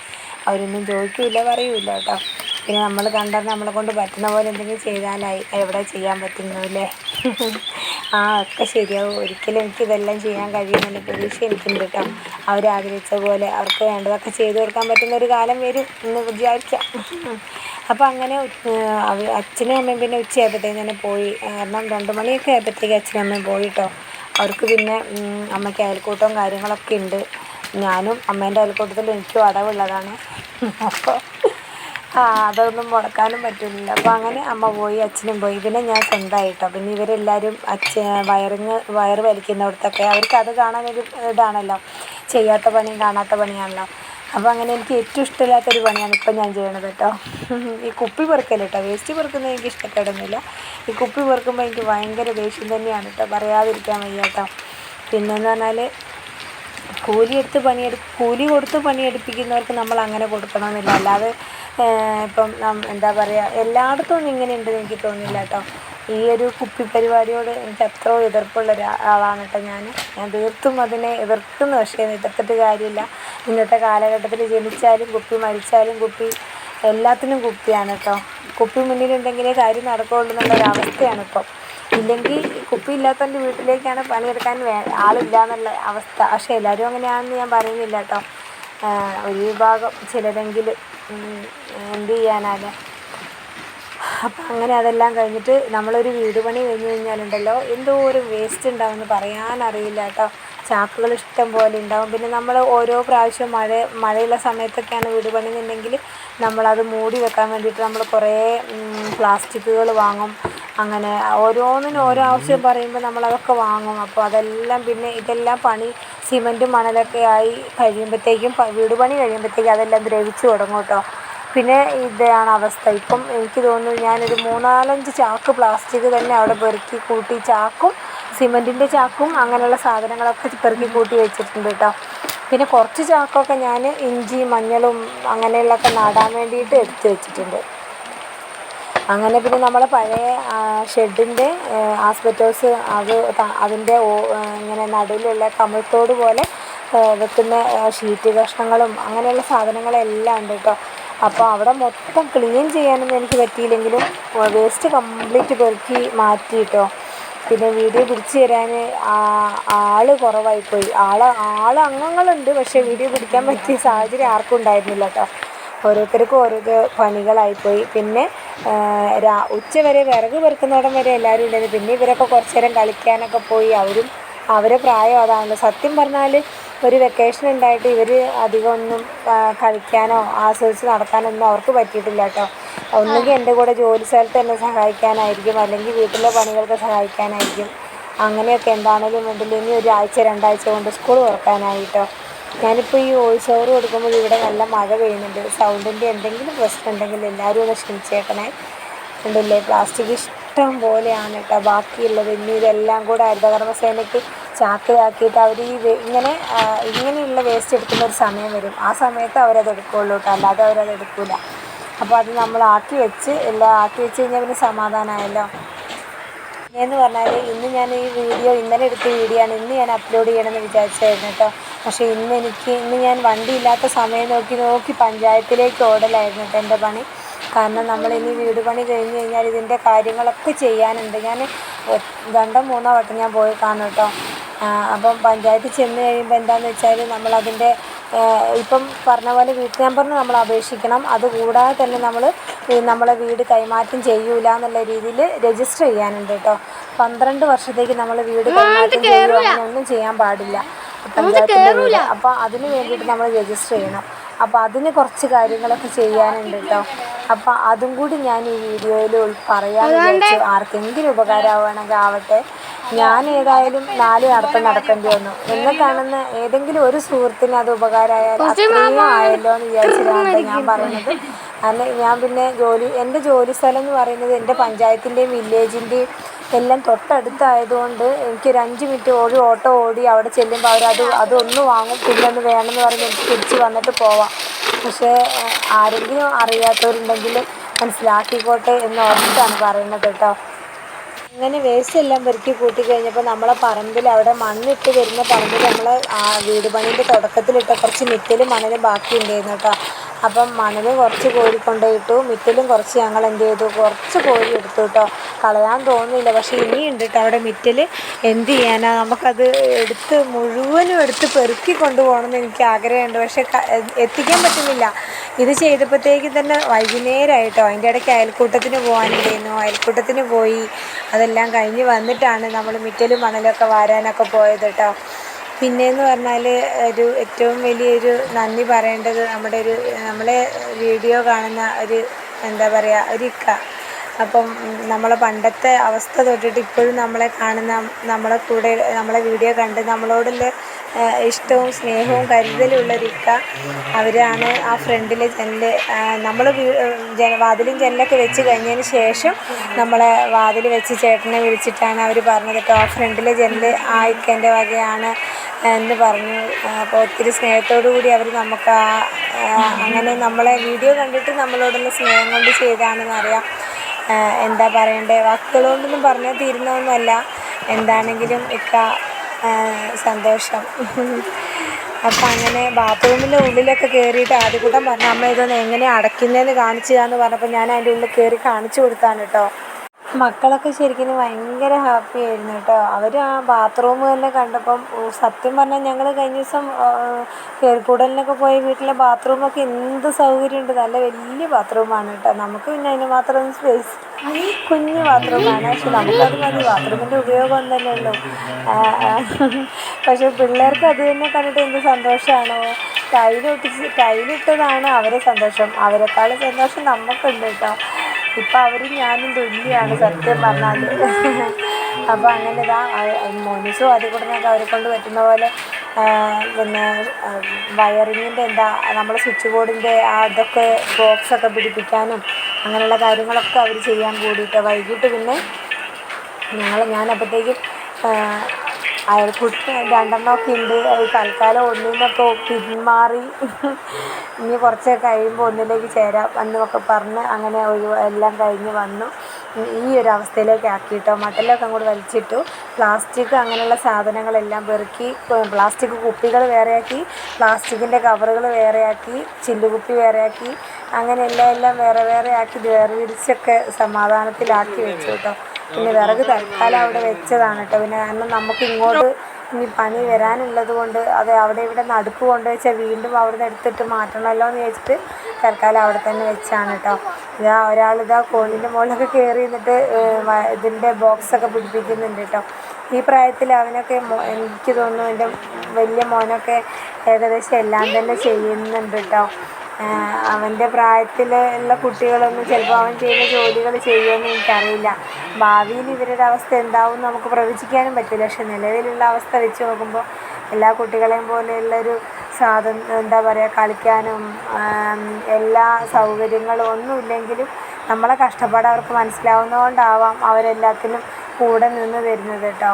അവരൊന്നും ചോദിക്കില്ല, പറയൂല കേട്ടോ. പിന്നെ നമ്മൾ കണ്ടറിഞ്ഞ് നമ്മളെ കൊണ്ട് പറ്റുന്ന പോലെ എന്തെങ്കിലും ചെയ്താലായി. എവിടെ ചെയ്യാൻ പറ്റുന്നു അല്ലേ? ഒക്കെ ശരിയാവും. ഒരിക്കലും എനിക്കിതെല്ലാം ചെയ്യാൻ കഴിയുമെന്നുള്ള പ്രതീക്ഷ എനിക്കുണ്ട് കേട്ടോ. അവരാഗ്രഹിച്ച പോലെ അവർക്ക് വേണ്ടതൊക്കെ ചെയ്തു കൊടുക്കാൻ പറ്റുന്ന ഒരു കാലം വരും എന്ന് വിചാരിക്കാം. അപ്പോൾ അങ്ങനെ അച്ഛനും അമ്മയും പിന്നെ ഉച്ചയായപ്പോഴത്തേക്കും തന്നെ പോയി. കാരണം 2 മണിയൊക്കെ ആയപ്പോഴത്തേക്ക് അച്ഛനും അമ്മയും പോയി കേട്ടോ. അവർക്ക് പിന്നെ അമ്മയ്ക്ക് അയൽക്കൂട്ടവും കാര്യങ്ങളൊക്കെ ഉണ്ട്. ഞാനും അമ്മേൻ്റെ അയൽക്കൂട്ടത്തിൽ എനിക്കും അടവുള്ളതാണ്. അപ്പോൾ അതൊന്നും മുടക്കാനും പറ്റില്ല. അപ്പോൾ അങ്ങനെ അമ്മ പോയി, അച്ഛനും പോയി. പിന്നെ ഞാൻ സ്വന്തമായിട്ടോ. പിന്നെ ഇവരെല്ലാവരും വയറ് വലിക്കുന്നിടത്തൊക്കെ അവർക്ക് അത് കാണാനൊരു ഇതാണല്ലോ. ചെയ്യാത്ത പണിയും കാണാത്ത പണിയാണല്ലോ. അപ്പോൾ അങ്ങനെ എനിക്ക് ഏറ്റവും ഇഷ്ടമില്ലാത്തൊരു പണിയാണ് ഇപ്പം ഞാൻ ചെയ്യണത് കേട്ടോ. ഈ കുപ്പി പെറുക്കൽ കേട്ടോ. വേസ്റ്റ് പെറുക്കുന്നത് എനിക്ക് ഇഷ്ടപ്പെടുന്നില്ല. ഈ കുപ്പി പെറുക്കുമ്പോൾ എനിക്ക് ഭയങ്കര ദേഷ്യം തന്നെയാണ് കേട്ടോ. പറയാതിരിക്കാൻ വയ്യ കേട്ടോ. പിന്നെന്ന് പറഞ്ഞാൽ കൂലി കൊടുത്ത് പണിയെടുപ്പിക്കുന്നവർക്ക് നമ്മൾ അങ്ങനെ കൊടുക്കണമെന്നില്ല. അല്ലാതെ ഇപ്പം എന്താ പറയുക, എല്ലായിടത്തും ഒന്നും ഇങ്ങനെ ഉണ്ടെന്ന് എനിക്ക് തോന്നുന്നില്ല കേട്ടോ. ഈ ഒരു കുപ്പി പരിപാടിയോട് എനിക്ക് അത്രയോ എതിർപ്പുള്ള ഒരാളാണ് കേട്ടോ. ഞാൻ തീർത്തും അതിനെ എതിർക്കുന്നു. പക്ഷേ എതിർത്തിട്ട് കാര്യമില്ല. ഇന്നത്തെ കാലഘട്ടത്തിൽ ജനിച്ചാലും കുപ്പി, മരിച്ചാലും കുപ്പി, എല്ലാത്തിനും കുപ്പിയാണ് കേട്ടോ. കുപ്പി മുന്നിലുണ്ടെങ്കിലേ കാര്യം നടക്കുകയുള്ളൂ എന്നുള്ളൊരവസ്ഥയാണ് ഇപ്പം. ഇല്ലെങ്കിൽ കുപ്പി ഇല്ലാത്തവൻ്റെ വീട്ടിലേക്കാണ് പണിയെടുക്കാൻ ആളില്ല എന്നുള്ള അവസ്ഥ. പക്ഷേ എല്ലാവരും അങ്ങനെയാണെന്ന് ഞാൻ പറയുന്നില്ല കേട്ടോ. ഒരു വിഭാഗം ചിലരെങ്കിലും എന്ത് ചെയ്യാനാണ്. അപ്പം അങ്ങനെ അതെല്ലാം കഴിഞ്ഞിട്ട് നമ്മളൊരു വീട് പണി കഴിഞ്ഞ് കഴിഞ്ഞാലുണ്ടല്ലോ എന്തോരം വേസ്റ്റ് ഉണ്ടാവുമെന്ന് പറയാനറിയില്ല കേട്ടോ. ചാക്കുകൾ ഇഷ്ടം പോലെ ഉണ്ടാവും. പിന്നെ നമ്മൾ ഓരോ പ്രാവശ്യം മഴയുള്ള സമയത്തൊക്കെയാണ് വീട് പണി എന്നുണ്ടെങ്കിൽ നമ്മളത് മൂടി വെക്കാൻ വേണ്ടിയിട്ട് നമ്മൾ കുറേ പ്ലാസ്റ്റിക്കുകൾ വാങ്ങും. അങ്ങനെ ഓരോന്നിനും ഓരോ ആവശ്യം പറയുമ്പോൾ നമ്മളതൊക്കെ വാങ്ങും. അപ്പോൾ അതെല്ലാം പിന്നെ ഇതെല്ലാം പണി സിമൻറ്റും മണലൊക്കെ ആയി കഴിയുമ്പോഴത്തേക്കും വീട് പണി കഴിയുമ്പോഴത്തേക്കും അതെല്ലാം ദ്രവിച്ച് തുടങ്ങും കേട്ടോ. പിന്നെ ഇതാണ് അവസ്ഥ. ഇപ്പം എനിക്ക് തോന്നുന്നു ഞാനൊരു 3-4 ചാക്ക് പ്ലാസ്റ്റിക് തന്നെ അവിടെ പെറുക്കി കൂട്ടി, ചാക്കും സിമൻറ്റിൻ്റെ ചാക്കും അങ്ങനെയുള്ള സാധനങ്ങളൊക്കെ പെറുക്കി കൂട്ടി വെച്ചിട്ടുണ്ട് കേട്ടോ. പിന്നെ കുറച്ച് ചാക്കൊക്കെ ഞാൻ ഇഞ്ചി, മഞ്ഞളും അങ്ങനെയുള്ളതൊക്കെ നടാൻ വേണ്ടിയിട്ട് എടുത്ത് വെച്ചിട്ടുണ്ട്. അങ്ങനെ പിന്നെ നമ്മളെ പഴയ ഷെഡിൻ്റെ ആസ്പെറ്റോസ് അതിൻ്റെ ഇങ്ങനെ നടുവിലുള്ള കമിഴ്ത്തോട് പോലെ വെക്കുന്ന ഷീറ്റ് കഷ്ണങ്ങളും അങ്ങനെയുള്ള സാധനങ്ങളെല്ലാം ഉണ്ട് കേട്ടോ. അപ്പോൾ അവിടെ മൊത്തം ക്ലീൻ ചെയ്യാനൊന്നും എനിക്ക് പറ്റിയില്ലെങ്കിലും വേസ്റ്റ് കംപ്ലീറ്റ് പെറുക്കി മാറ്റി കേട്ടോ. പിന്നെ വീഡിയോ പിടിച്ചു തരാൻ ആൾ കുറവായിപ്പോയി. അംഗങ്ങളുണ്ട്, പക്ഷേ വീഡിയോ പിടിക്കാൻ പറ്റിയ സാഹചര്യം ആർക്കും ഉണ്ടായിരുന്നില്ല കേട്ടോ. ഓരോരുത്തർക്കും ഓരോ പണികളായിപ്പോയി. പിന്നെ ഉച്ചവരെ വിറക് പെറുക്കുന്നിടം വരെ എല്ലാവരും ഉണ്ടായിരുന്നു. പിന്നെ ഇവരൊക്കെ കുറച്ച് നേരം കളിക്കാനൊക്കെ പോയി. അവരെ പ്രായം അതാണല്ലോ. സത്യം പറഞ്ഞാൽ ഒരു വെക്കേഷൻ ഉണ്ടായിട്ട് ഇവർ അധികം ഒന്നും കളിക്കാനോ ആസ്വദിച്ച് നടക്കാനൊന്നും അവർക്ക് പറ്റിയിട്ടില്ല കേട്ടോ. ഒന്നുകിൽ എൻ്റെ കൂടെ ജോലി സ്ഥലത്ത് എന്നെ സഹായിക്കാനായിരിക്കും, അല്ലെങ്കിൽ വീട്ടിലെ പണികൾക്ക് സഹായിക്കാനായിരിക്കും. അങ്ങനെയൊക്കെ എന്താണെങ്കിലും വേണ്ടില്ല. ഇനി ഒരാഴ്ച 2 ആഴ്ച കൊണ്ട് സ്കൂൾ തുറക്കാനായിട്ടോ. ഞാനിപ്പോൾ ഈ വോയിസ് ഓവർ കൊടുക്കുമ്പോൾ ഇവിടെ നല്ല മഴ പെയ്യുന്നുണ്ട്. സൗണ്ടിൻ്റെ എന്തെങ്കിലും പ്രശ്നം ഉണ്ടെങ്കിൽ എല്ലാവരും ഒന്ന് ക്ഷമിച്ചേക്കണേ. ഉണ്ടല്ലേ, പ്ലാസ്റ്റിക് ഇഷ്ടം പോലെയാണ് കേട്ടോ ബാക്കിയുള്ളത്. ഇനി ഇതെല്ലാം കൂടെ ഹരിതകർമ്മസേനയ്ക്ക് ചാക്കിലാക്കിയിട്ട് അവർ ഇങ്ങനെയുള്ള വേസ്റ്റ് എടുക്കുന്ന ഒരു സമയം വരും. ആ സമയത്ത് അവരത് എടുക്കുകയുള്ളൂ കേട്ടോ, അല്ലാതെ അവരത് എടുക്കില്ല. അപ്പോൾ അത് നമ്മൾ എല്ലാം ആക്കി വെച്ച് കഴിഞ്ഞാൽ പിന്നെ സമാധാനമായല്ലോ. എന്ന് പറഞ്ഞാൽ ഇന്ന് ഞാൻ ഈ വീഡിയോ ഇന്നലെ എടുത്ത വീഡിയോ ആണ് ഇന്ന് ഞാൻ അപ്ലോഡ് ചെയ്യണമെന്ന് വിചാരിച്ചായിരുന്നു കേട്ടോ. പക്ഷേ ഇന്ന് ഞാൻ വണ്ടി ഇല്ലാത്ത സമയം നോക്കി പഞ്ചായത്തിലേക്ക് ഓടലായിരുന്നു കേട്ടോ എൻ്റെ പണി. കാരണം നമ്മളിനി വീട് പണി കഴിഞ്ഞ് കഴിഞ്ഞാൽ ഇതിൻ്റെ കാര്യങ്ങളൊക്കെ ചെയ്യാനുണ്ട്. ഞാൻ 2 3 വട്ടം ഞാൻ പോയി കാണും കേട്ടോ. അപ്പം പഞ്ചായത്തിൽ ചെന്ന് കഴിയുമ്പോൾ എന്താണെന്ന് വെച്ചാൽ നമ്മളതിൻ്റെ ഇപ്പം പറഞ്ഞ പോലെ വീട്ട് നമ്പറിന് നമ്മൾ അപേക്ഷിക്കണം. അതുകൂടാതെ തന്നെ നമ്മളെ വീട് കൈമാറ്റം ചെയ്യൂല എന്നുള്ള രീതിയിൽ രജിസ്റ്റർ ചെയ്യാനുണ്ട് കേട്ടോ. 12 വർഷത്തേക്ക് നമ്മൾ വീട് കൈമാറ്റം ചെയ്യുക അങ്ങനെയൊന്നും ചെയ്യാൻ പാടില്ല പഞ്ചായത്തിൻ്റെ വീട്. അപ്പോൾ അതിന് വേണ്ടിയിട്ട് നമ്മൾ രജിസ്റ്റർ ചെയ്യണം. അപ്പോൾ അതിന് കുറച്ച് കാര്യങ്ങളൊക്കെ ചെയ്യാനുണ്ട് കേട്ടോ. അപ്പോൾ അതും കൂടി ഞാൻ ഈ വീഡിയോയിൽ പറയാൻ വിചാരിച്ചു. ആർക്കെങ്കിലും ഉപകാരമാവുകയാണെങ്കിൽ ആവട്ടെ. ഞാൻ ഏതായാലും 4 നടത്തേണ്ടി വന്നു. എന്നെ കാണുന്ന ഏതെങ്കിലും ഒരു സുഹൃത്തിന് അത് ഉപകാരമായാൽ അത്രയും ആയല്ലോ എന്ന് വിചാരിച്ചിട്ടാണ് ഞാൻ പറയുന്നത്. ഞാൻ പിന്നെ എൻ്റെ ജോലി സ്ഥലം എന്ന് പറയുന്നത് എൻ്റെ പഞ്ചായത്തിൻ്റെയും വില്ലേജിൻ്റെയും എല്ലാം തൊട്ടടുത്തായതുകൊണ്ട് എനിക്കൊരു 5 മിനിറ്റ് ഓട്ടോ ഓടി അവിടെ ചെല്ലുമ്പോൾ അതൊന്ന് വാങ്ങും, പിന്നെ ഒന്ന് വേണമെന്ന് പറഞ്ഞ് എനിക്ക് തിരിച്ച് വന്നിട്ട് പോവാം. പക്ഷേ ആരെങ്കിലും അറിയാത്തവരുണ്ടെങ്കിൽ മനസ്സിലാക്കിക്കോട്ടെ എന്ന് ഓർത്തിട്ടാണ് പറയുന്നത് കേട്ടോ. അങ്ങനെ വേസ്റ്റ് എല്ലാം പെറുക്കി കൂട്ടി കഴിഞ്ഞപ്പോൾ നമ്മളെ പറമ്പിൽ അവിടെ മണ്ണിട്ട് വരുന്ന പറമ്പിൽ നമ്മൾ വീട് പണീൻ്റെ തുടക്കത്തിലിട്ട കുറച്ച് മിറ്റലും മണലും ബാക്കി ഉണ്ടായിരുന്നു കേട്ടോ. അപ്പം മണൽ കുറച്ച് കോരിക്കൊണ്ടിട്ടു, മിറ്റലും കുറച്ച് ഞങ്ങൾ എന്ത് ചെയ്തു, കുറച്ച് കോരി എടുത്തു കേട്ടോ. കളയാൻ തോന്നുന്നില്ല, പക്ഷേ ഇനിയുണ്ട് കേട്ടോ അവിടെ മിറ്റൽ. എന്ത് ചെയ്യാനാ, നമുക്കത് മുഴുവനും എടുത്ത് പെറുക്കി കൊണ്ടുപോകണമെന്ന് എനിക്ക് ആഗ്രഹമുണ്ട്. പക്ഷേ എത്തിക്കാൻ പറ്റുന്നില്ല. ഇത് ചെയ്തപ്പോഴത്തേക്കും തന്നെ വൈകുന്നേരമായിട്ടോ. അതിൻ്റെ ഇടയ്ക്ക് അയൽക്കൂട്ടത്തിന് പോകാനുണ്ടായിരുന്നു. അയൽക്കൂട്ടത്തിന് പോയി അതെല്ലാം കഴിഞ്ഞ് വന്നിട്ടാണ് നമ്മൾ മിറ്റലും മണലൊക്കെ വാരാനൊക്കെ പോയത് കേട്ടോ. പിന്നെയെന്ന് പറഞ്ഞാൽ ഏറ്റവും വലിയൊരു നന്ദി പറയേണ്ടത് നമ്മളെ വീഡിയോ കാണുന്ന എന്താ പറയുക, ഒരു ഇക്ക. അപ്പം നമ്മളെ പണ്ടത്തെ അവസ്ഥ തൊട്ടിട്ട് ഇപ്പോഴും നമ്മളെ കാണുന്ന, നമ്മളെ കൂടെ നമ്മളെ വീഡിയോ കണ്ട് നമ്മളോടുള്ള ഇഷ്ടവും സ്നേഹവും കരുതലുള്ളൊരു ഇക്ക. അവരാണ് ആ ഫ്രണ്ടിലെ നമ്മൾ വാതിലും ജനലൊക്കെ വെച്ച് കഴിഞ്ഞതിന് ശേഷം നമ്മളെ വാതിൽ വെച്ച് ചേട്ടനെ വിളിച്ചിട്ടാണ് അവർ പറഞ്ഞത് കേട്ടോ. ആ ഫ്രണ്ടിലെ ജനൽ ആ ഇക്കേൻ്റെ വകയാണ് എന്ന് പറഞ്ഞു. അപ്പോൾ ഒത്തിരി സ്നേഹത്തോടു കൂടി അവർ നമുക്ക് അങ്ങനെ നമ്മളെ വീഡിയോ കണ്ടിട്ട് നമ്മളോടുള്ള സ്നേഹം കൊണ്ട് ചെയ്താണെന്ന് അറിയാം. എന്താ പറയണ്ടേ, വാക്കുകളോണ്ടൊന്നും പറഞ്ഞാൽ തീരുന്നതൊന്നുമല്ല. എന്താണെങ്കിലും ഇക്ക സന്തോഷം. അപ്പം അങ്ങനെ ബാത്റൂമിൻ്റെ ഉള്ളിലൊക്കെ കയറിയിട്ട് ആദ്യകൂട്ടം പറഞ്ഞു, അമ്മ ഇതൊന്ന് എങ്ങനെയാണ് അടയ്ക്കുന്നതെന്ന് കാണിച്ചു തരാമെന്ന് പറഞ്ഞപ്പോൾ ഞാൻ അതിൻ്റെ ഉള്ളിൽ കയറി കാണിച്ചു കൊടുത്താണ് കേട്ടോ. മക്കളൊക്കെ ശരിക്കും ഭയങ്കര ഹാപ്പി ആയിരുന്നു കേട്ടോ. അവർ ആ ബാത്റൂം തന്നെ കണ്ടപ്പം സത്യം പറഞ്ഞാൽ ഞങ്ങൾ കഴിഞ്ഞ ദിവസം കയറിക്കൂടലിനൊക്കെ പോയ വീട്ടിലെ ബാത്റൂമൊക്കെ എന്ത് സൗകര്യമുണ്ട്, നല്ല വലിയ ബാത്റൂമാണ് കേട്ടോ. നമുക്ക് പിന്നെ അതിന് മാത്രം സ്പേസ്, കുഞ്ഞു ബാത്റൂമാണ്, പക്ഷെ നമുക്കത് മതി. ബാത്റൂമിൻ്റെ ഉപയോഗം ഒന്നല്ലേ ഉള്ളൂ. പക്ഷെ പിള്ളേർക്ക് അത് തന്നെ കണ്ടിട്ട് എന്ത് സന്തോഷമാണോ. ടൈലിട്ടതാണ് അവരെ സന്തോഷം, അവരെക്കാളും സന്തോഷം നമുക്കുണ്ട് കേട്ടോ. ഇപ്പം അവരും ഞാനും തുല്യമാണ് സത്യം പറഞ്ഞാൽ. അപ്പോൾ അങ്ങനെ മോനിസും അതുകൂടെ അവരെ കൊണ്ട് പറ്റുന്ന പോലെ പിന്നെ വയറിങ്ങിൻ്റെ നമ്മൾ സ്വിച്ച് ബോർഡിൻ്റെ അതൊക്കെ ബോക്സൊക്കെ പിടിപ്പിക്കാനും അങ്ങനെയുള്ള കാര്യങ്ങളൊക്കെ അവർ ചെയ്യാൻ കൂടിയിട്ട് വൈകിട്ട് പിന്നെ ഞാനപ്പോഴത്തേക്കും അയൽക്കൂട്ടം 2 ഉണ്ട്. അത് തൽക്കാലം ഒന്നിൽ നിന്നൊക്കെ പിന്മാറി ഇനി കുറച്ച് കഴിയുമ്പോൾ ഒന്നിലേക്ക് ചേരാം എന്നൊക്കെ പറഞ്ഞ് അങ്ങനെ എല്ലാം കഴിഞ്ഞ് വന്നു. ഈ ഒരു അവസ്ഥയിലേക്ക് ആക്കിയിട്ടോ. മട്ടലൊക്കെ അങ്ങോട്ട് വലിച്ചിട്ടു. പ്ലാസ്റ്റിക് അങ്ങനെയുള്ള സാധനങ്ങളെല്ലാം പെറുക്കി, പ്ലാസ്റ്റിക് കുപ്പികൾ വേറെയാക്കി, പ്ലാസ്റ്റിക്കിൻ്റെ കവറുകൾ വേറെയാക്കി, ചില്ലുകുപ്പി വേറെയാക്കി, അങ്ങനെ എല്ലാം വേറെ വേറെ ആക്കി വേർതിരിച്ചൊക്കെ സമാധാനത്തിലാക്കി വെച്ചു കേട്ടോ. പിന്നെ വിറക് തൽക്കാലം അവിടെ വെച്ചതാണ് കേട്ടോ. പിന്നെ കാരണം നമുക്ക് ഇങ്ങോട്ട് ഇനി പണി വരാനുള്ളത് കൊണ്ട് അത് അവിടെ ഇവിടെ നടുക്ക് കൊണ്ടുവച്ചാൽ വീണ്ടും അവിടെ നിന്ന് എടുത്തിട്ട് മാറ്റണമല്ലോ എന്ന് ചോദിച്ചിട്ട് തൽക്കാലം അവിടെ തന്നെ വെച്ചാണ് കേട്ടോ. ഒരാളിതാ കോണിൻ്റെ മുകളിലൊക്കെ കയറി നിന്നിട്ട് ഇതിൻ്റെ ബോക്സൊക്കെ പിടിപ്പിക്കുന്നുണ്ട് കേട്ടോ. ഈ പ്രായത്തിൽ അവനൊക്കെ എനിക്ക് തോന്നുന്നു എൻ്റെ വലിയ മോനൊക്കെ ഏകദേശം എല്ലാം തന്നെ ചെയ്യുന്നുണ്ട് കേട്ടോ. അവൻ്റെ പ്രായത്തിൽ ഉള്ള കുട്ടികളൊന്നും ചിലപ്പോൾ അവൻ ചെയ്യുന്ന ജോലികൾ ചെയ്യുമെന്ന് എനിക്കറിയില്ല. ഭാവിയിൽ ഇവരുടെ അവസ്ഥ എന്താവും നമുക്ക് പ്രവചിക്കാനും പറ്റില്ല. പക്ഷെ നിലവിലുള്ള അവസ്ഥ വെച്ച് നോക്കുമ്പോൾ എല്ലാ കുട്ടികളെയും പോലെയുള്ളൊരു എന്താ പറയുക, കളിക്കാനും എല്ലാ സൗകര്യങ്ങളും ഒന്നുമില്ലെങ്കിലും നമ്മളെ കഷ്ടപ്പാട് അവർക്ക് മനസ്സിലാവുന്നതുകൊണ്ടാവാം അവരെല്ലാത്തിനും കൂടെ നിന്ന് തരുന്നത് കേട്ടോ.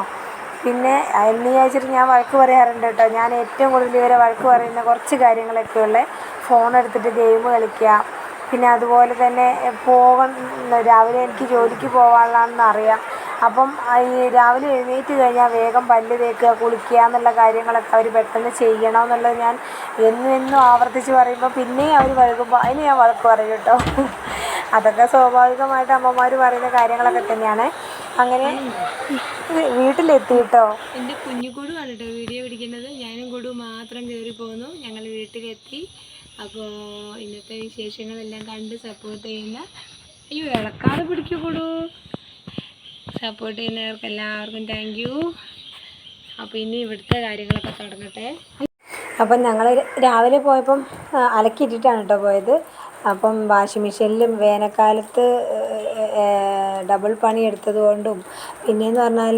പിന്നെ എന്ന് വിചാരിച്ചിട്ട് ഞാൻ വഴക്ക് പറയാറുണ്ട് കേട്ടോ. ഞാൻ ഏറ്റവും കൂടുതൽ ഇവരെ വഴക്ക് പറയുന്ന കുറച്ച് കാര്യങ്ങളൊക്കെ ഉള്ളത്, ഫോൺ എടുത്തിട്ട് ഗെയിം കളിക്കുക, പിന്നെ അതുപോലെ തന്നെ രാവിലെ എനിക്ക് ജോലിക്ക് പോകാനുള്ളതാണെന്ന് അറിയാം. അപ്പം ഈ രാവിലെ എഴുന്നേറ്റ് കഴിഞ്ഞാൽ വേഗം പല്ല് തേക്കുക, കുളിക്കുക എന്നുള്ള കാര്യങ്ങളൊക്കെ അവർ പെട്ടെന്ന് ചെയ്യണമെന്നുള്ളത് ഞാൻ എന്നും ആവർത്തിച്ച് പറയുമ്പോൾ പിന്നെയും അവർ വഴുകുമ്പോൾ അതിന് ഞാൻ വഴക്ക് പറയും കേട്ടോ. അതൊക്കെ സ്വാഭാവികമായിട്ട് അമ്മമാർ പറയുന്ന കാര്യങ്ങളൊക്കെ തന്നെയാണ്. അങ്ങനെ വീട്ടിലെത്തി കേട്ടോ. എൻ്റെ കുഞ്ഞുകൂട് കണ്ടിട്ടോ വീഡിയോ പിടിക്കുന്നത്. ഞാനും കൂടു മാത്രം കയറി പോന്നു. ഞങ്ങൾ വീട്ടിലെത്തി. അപ്പോൾ ഇന്നത്തെ വിശേഷങ്ങളെല്ലാം കണ്ട് സപ്പോർട്ട് ചെയ്യുന്ന, അയ്യോ ഇളക്കാതെ പിടിക്കൂടൂ, സപ്പോർട്ട് ചെയ്യുന്നവർക്ക് എല്ലാവർക്കും താങ്ക് യു. അപ്പോൾ ഇനി ഇവിടുത്തെ കാര്യങ്ങളൊക്കെ തുടങ്ങട്ടെ. അപ്പം ഞങ്ങൾ രാവിലെ പോയപ്പം അലക്കിയിട്ടിട്ടാണ് കേട്ടോ പോയത്. അപ്പം വാഷിംഗ് മെഷീനിൽ വേനൽക്കാലത്ത് ഡബിൾ പണി എടുത്തത് കൊണ്ടും പിന്നെയെന്ന് പറഞ്ഞാൽ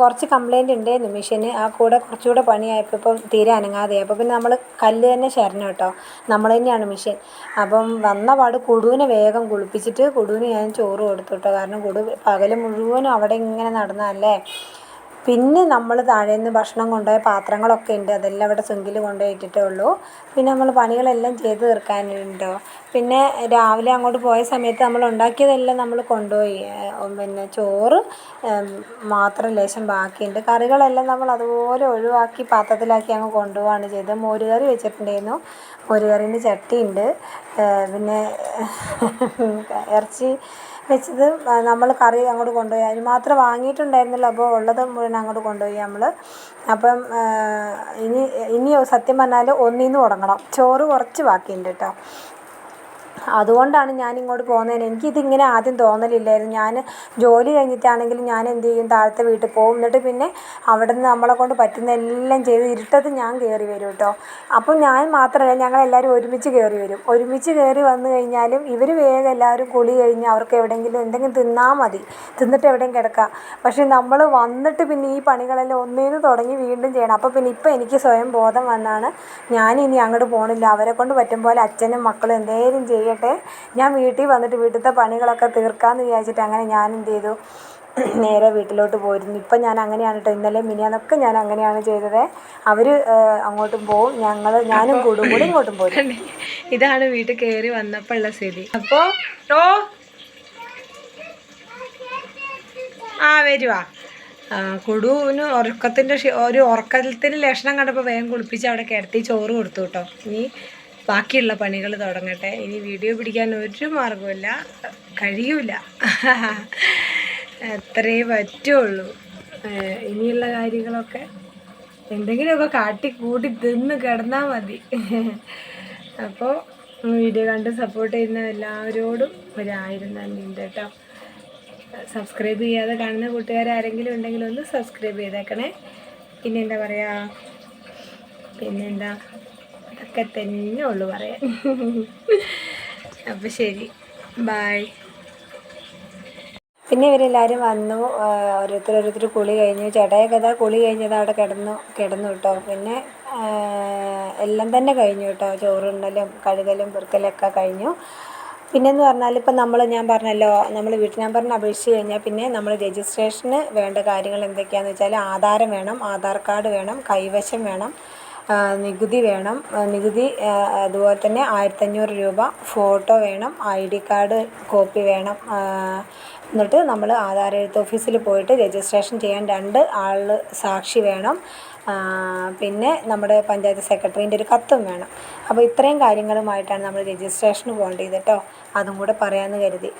കുറച്ച് കംപ്ലൈൻറ്റ് ഉണ്ടായിരുന്നു മെഷീന്. ആ കൂടെ കുറച്ചുകൂടെ പണിയായപ്പോൾ ഇപ്പം തീരെ അനങ്ങാതെയായി. അപ്പോൾ പിന്നെ നമ്മൾ കല്ല് തന്നെ ശരണം കേട്ടോ, നമ്മൾ തന്നെയാണ് മെഷീൻ. അപ്പം വന്ന പാട് കുടുവിനെ വേഗം കുളിപ്പിച്ചിട്ട് കുടുവിന് ഞാൻ ചോറ് കൊടുത്തു കേട്ടോ. കാരണം കുടു പകൽ മുഴുവനും അവിടെ ഇങ്ങനെ നടന്നതല്ലേ. പിന്നെ നമ്മൾ താഴേന്ന് ഭക്ഷണം കൊണ്ടുപോയ പാത്രങ്ങളൊക്കെ ഉണ്ട്, അതെല്ലാം ഇവിടെ സിങ്കിൽ കൊണ്ടുപോയി ഇട്ടിട്ടേ ഉള്ളൂ. പിന്നെ നമ്മൾ പണികളെല്ലാം ചെയ്ത് തീർക്കാനുണ്ടോ. പിന്നെ രാവിലെ അങ്ങോട്ട് പോയ സമയത്ത് നമ്മൾ ഉണ്ടാക്കിയതെല്ലാം നമ്മൾ കൊണ്ടുപോയി. പിന്നെ ചോറ് മാത്രം ലേശം ബാക്കിയുണ്ട്. കറികളെല്ലാം നമ്മൾ അതുപോലെ ഒഴിവാക്കി പാത്രത്തിലാക്കി അങ്ങ് കൊണ്ടുപോവാണ് ചെയ്തത്. മോരുകറി വെച്ചിട്ടുണ്ടായിരുന്നു. മോരുകറീൻ്റെ ചട്ടിയുണ്ട്. പിന്നെ ഇറച്ചി വെച്ചത് നമ്മൾ കറി അങ്ങോട്ട് കൊണ്ടുപോയി. അതിന് മാത്രം വാങ്ങിയിട്ടുണ്ടായിരുന്നില്ല. അപ്പോൾ ഉള്ളത് മുഴുവൻ അങ്ങോട്ട് കൊണ്ടുപോയി നമ്മൾ. അപ്പം ഇനി സത്യം പറഞ്ഞാൽ ഒന്നിന്ന് തുടങ്ങണം. ചോറ് കുറച്ച് ബാക്കിയുണ്ട് കേട്ടോ. അതുകൊണ്ടാണ് ഞാനിങ്ങോട്ട് പോകുന്നതിന്. എനിക്കിതിങ്ങനെ ആദ്യം തോന്നലില്ലായിരുന്നു. ഞാൻ ജോലി കഴിഞ്ഞിട്ടാണെങ്കിലും ഞാൻ എന്ത് ചെയ്യും, താഴത്തെ വീട്ടിൽ പോകും. എന്നിട്ട് പിന്നെ അവിടെ നിന്ന് നമ്മളെ കൊണ്ട് പറ്റുന്ന എല്ലാം ചെയ്ത് ഇരുട്ടത്ത് ഞാൻ കയറി വരും കേട്ടോ. അപ്പം ഞാൻ മാത്രമല്ല, ഞങ്ങളെല്ലാവരും ഒരുമിച്ച് കയറി വരും. ഒരുമിച്ച് കയറി വന്നു കഴിഞ്ഞാലും ഇവർ വേഗം എല്ലാവരും കുളി കഴിഞ്ഞ് അവർക്ക് എവിടെയെങ്കിലും എന്തെങ്കിലും തിന്നാൽ മതി, തിന്നിട്ട് എവിടെയും കിടക്കാം. പക്ഷേ നമ്മൾ വന്നിട്ട് പിന്നെ ഈ പണികളെല്ലാം ഒന്നേന്ന് തുടങ്ങി വീണ്ടും ചെയ്യണം. അപ്പോൾ പിന്നെ ഇപ്പം എനിക്ക് സ്വയം ബോധം വന്നാണ് ഞാനിനി അങ്ങോട്ട് പോകണില്ല. അവരെ കൊണ്ട് പറ്റും പോലെ അച്ഛനും മക്കളും എന്തേലും ചെയ്യട്ടെ, ഞാൻ വീട്ടിൽ വന്നിട്ട് വീട്ടിലത്തെ പണികളൊക്കെ തീർക്കാമെന്ന് വിചാരിച്ചിട്ട് അങ്ങനെ ഞാൻ എന്ത് ചെയ്തു, നേരെ വീട്ടിലോട്ട് പോയിരുന്നു. ഇപ്പം ഞാൻ അങ്ങനെയാണ് കേട്ടോ. ഇന്നലെ മിനിയാന്നൊക്കെ ഞാൻ അങ്ങനെയാണ് ചെയ്തത്. അവർ അങ്ങോട്ടും പോവും, ഞാനും കൂടും കൂടി ഇങ്ങോട്ടും പോരും. ഇതാണ് വീട്ടിൽ കയറി വന്നപ്പോൾ ഉള്ള സ്ഥിതി. അപ്പോൾ വരുവാ കുടുവിന് ഉറക്കത്തിന് ലക്ഷണം കണ്ടപ്പോൾ വേഗം കുളിപ്പിച്ച് അവിടെ കിടത്തി ചോറ് കൊടുത്തു കേട്ടോ. ഇനി ബാക്കിയുള്ള പണികൾ തുടങ്ങട്ടെ. ഇനി വീഡിയോ പിടിക്കാൻ ഒരു മാർഗമില്ല, കഴിയൂല, അത്രേ പറ്റുള്ളൂ. ഇനിയുള്ള കാര്യങ്ങളൊക്കെ എന്തെങ്കിലുമൊക്കെ കാട്ടിക്കൂട്ടി തിന്ന് കിടന്നാൽ മതി. അപ്പോൾ വീഡിയോ കണ്ട് സപ്പോർട്ട് ചെയ്യുന്ന എല്ലാവരോടും 1000 നന്ദിയുണ്ട് കേട്ടോ. സബ്സ്ക്രൈബ് ചെയ്യാതെ കാണുന്ന കൂട്ടുകാരാരെങ്കിലും ഉണ്ടെങ്കിൽ ഒന്ന് സബ്സ്ക്രൈബ് ചെയ്തേക്കണേ. പിന്നെ എന്താ പറയുക, പിന്നെന്താ, ഇതൊക്കെ തന്നെ ഉള്ളു പറയാൻ. അപ്പോൾ ശരി, ബായ്. പിന്നെ ഇവരെല്ലാവരും വന്നു. ഓരോരുത്തർ കുളി കഴിഞ്ഞു. ചേട്ടായൊക്കെ ഇതാ കുളി കഴിഞ്ഞത് അവിടെ കിടന്നു കേട്ടോ. പിന്നെ എല്ലാം തന്നെ കഴിഞ്ഞു കേട്ടോ. ചോറുണ്ണലും കഴുകലും പെറുക്കലൊക്കെ കഴിഞ്ഞു. പിന്നെയെന്ന് പറഞ്ഞാൽ ഇപ്പം ഞാൻ പറഞ്ഞല്ലോ നമ്മൾ വീട്ടു നമ്പറിന് അപേക്ഷിച്ച് കഴിഞ്ഞാൽ പിന്നെ നമ്മൾ രജിസ്ട്രേഷന് വേണ്ട കാര്യങ്ങൾ എന്തൊക്കെയാണെന്ന് വെച്ചാൽ ആധാരം വേണം, ആധാർ കാർഡ് വേണം, കൈവശം വേണം, നികുതി വേണം, നികുതി അതുപോലെ തന്നെ 1500 രൂപ, ഫോട്ടോ വേണം, ID കാർഡ് കോപ്പി വേണം. എന്നിട്ട് നമ്മൾ ആധാർ എഴുത്ത് ഓഫീസിൽ പോയിട്ട് രജിസ്ട്രേഷൻ ചെയ്യാൻ 2 ആൾ സാക്ഷി വേണം. പിന്നെ നമ്മുടെ പഞ്ചായത്ത് സെക്രട്ടറീൻ്റെ ഒരു കത്തും വേണം. അപ്പോൾ ഇത്രയും കാര്യങ്ങളുമായിട്ടാണ് നമ്മൾ രജിസ്ട്രേഷന് പോകേണ്ടത് കേട്ടോ. അതും കൂടെ പറയാമെന്ന് കരുതി.